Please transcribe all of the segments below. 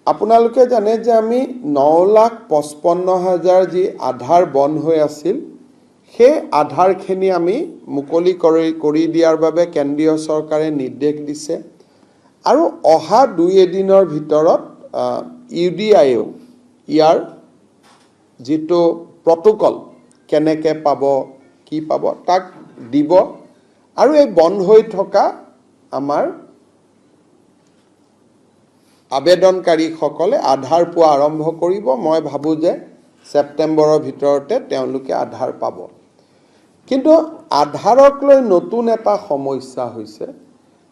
আপোনালোকে জানে যে আমি 9,55,000 যি আধাৰ বন্ধ হৈ আছিল সেই আধাৰখিনি আমি মুকলি কৰি দিয়াৰ বাবে কেন্দ্ৰীয় চৰকাৰে নিৰ্দেশ দিছে আৰু অহা 2 দিনৰ ভিতৰত ইউডিআইও ইয়াৰ যেটো প্ৰটোকল কেনেকে পাব কি পাব তাক দিব আৰু এই বন্ধ হৈ থকা আমাৰ আবেদনকাৰীসকলে আধাৰ পোৱা আৰম্ভ কৰিব মই ভাবো যে সেপ্টেম্বৰৰ ভিতৰতে তেওঁলোকে আধাৰ পাব কিন্তু আধাৰক লৈ নতুন এটা সমস্যা হৈছে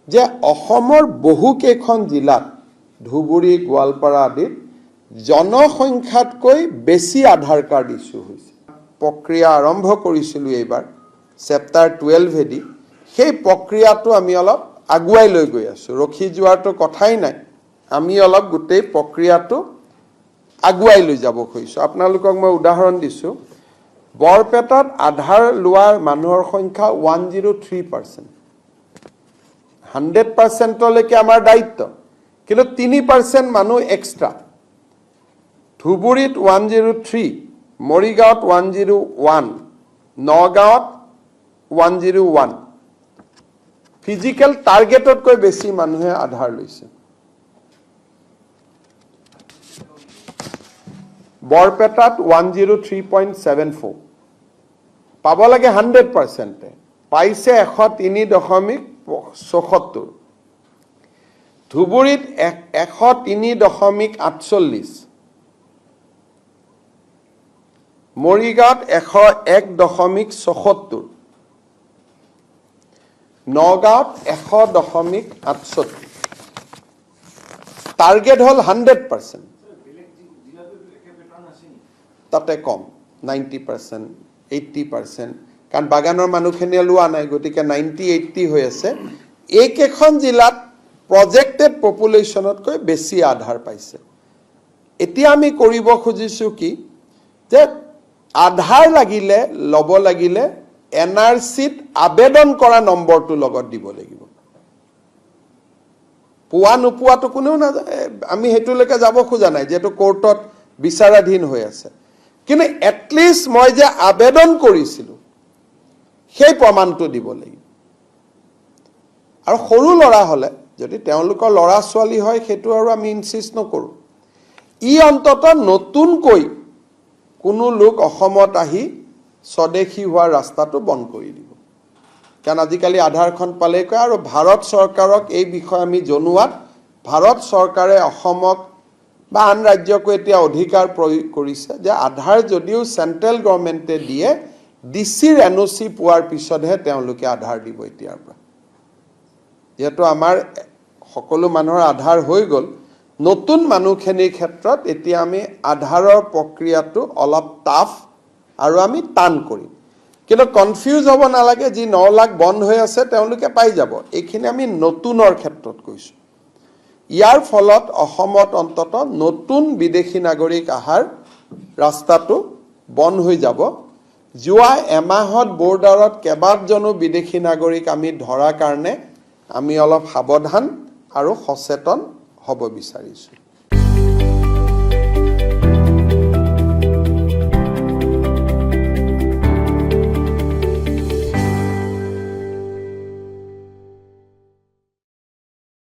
যে অসমৰ বহু কেইখন জিলাত ধুবুৰী গোৱালপাৰা আদিত জনসংখ্যাতকৈ বেছি আধাৰ কাৰ্ড ইস্যু হৈছে প্ৰক্ৰিয়া আৰম্ভ কৰিছিল এইবাৰ চেপ্টাৰ 12 এদি সেই প্ৰক্ৰিয়াটো আমি অলপ আগুৱাই লৈ গৈ আছো ৰখি যোৱাটো কথাই নাই আমি অলপ গোটেই প্ৰক্ৰিয়াটো আগুৱাই লৈ যাব খুজিছো আপোনালোকক মই উদাহৰণ দিছো বৰপেটাত আধাৰ লোৱাৰ মানুহৰ সংখ্যা 103% 100% লৈকে আমাৰ দায়িত্ব কিন্তু 3% মানুহ এক্সট্ৰা ধুবুৰীত 103 মৰিগাঁৱত 101 নগাঁৱত 101 ফিজিক্যাল টাৰ্গেটতকৈ বেছি মানুহে আধাৰ লৈছে বৰপেটাত 103.74 পাব লাগে 100% পাইছে 103.74 ধুবুৰীত 103.48 মৰিগাঁৱত 101.74 নগাঁৱত 100.68 টাৰ্গেট হল 100% তাতে কম 90% 80% কাৰণ বাগানৰ মানুহখিনিয়ে লোৱা নাই গতিকে 90-80 হৈ আছে এইকেইখন জিলাত প্ৰজেক্টেড পপুলেশ্যনতকৈ বেছি আধাৰ পাইছে এতিয়া আমি কৰিব খুজিছো কি যে আধাৰ লাগিলে লব লাগিলে এনআৰসিত আবেদন কৰা নম্বৰটো লগত দিব লাগিব পোৱা নোপোৱাটো কোনেও না আমি হেতুলৈকে যাব খোজা নাই যেটো কোৰ্টত বিচাৰাধীন হৈ আছে কিন্তু এটলিষ্ট মই যে আবেদন কৰিছিলো সেই প্ৰমাণটো দিব লাগিব আৰু সৰু লৰা হলে যদি তেওঁলোকৰ লৰা ছোৱালী হয় হেতু আৰু আমি ইনসিষ্ট নকৰো ই অন্তত নতুনকৈ কোনো লোক অসমত আহি স্বদেশী হোৱাৰ ৰাস্তাটো বন্ধ কৰি দিব কাৰণ আজিকালি আধাৰখন পালে কয় আৰু ভাৰত চৰকাৰক এই বিষয় আমি জনোৱাত ভাৰত চৰকাৰে অসমক বা আন ৰাজ্যক এতিয়া অধিকাৰ প্ৰয়োগ কৰিছে যে আধাৰ যদিও সেন্ট্ৰেল গভৰ্নমেন্টে দিয়ে ডিসিৰ এনওসি পোৱাৰ পিছতহে তেওঁলোকে আধাৰ দিব এতিয়াৰ পৰা যেটো আমাৰ সকলো মানুহৰ আধাৰ হৈ গল নতুন মানুহখিনিৰ ক্ষেত্ৰত এতিয়া আমি আধাৰৰ প্ৰক্ৰিয়াটো অলপ টাফ আৰু আমি টান কৰিম কিন্তু কনফিউজ হ'ব নালাগে যি 9 লাখ বন্ধ হৈ আছে তেওঁলোকে পাই যাব এইখিনি আমি নতুনৰ ক্ষেত্ৰত কৈছো ইয়াৰ ফলত অসমত অন্তত নতুন বিদেশী নাগৰিক আহাৰ ৰাস্তাটো বন্ধ হৈ যাব যোৱা এমাহত বৰ্ডাৰত কেবাজনো বিদেশী নাগৰিক আমি ধৰা কাৰণে আমি অলপ সাৱধান আৰু সচেতন হ'ব বিচাৰিছো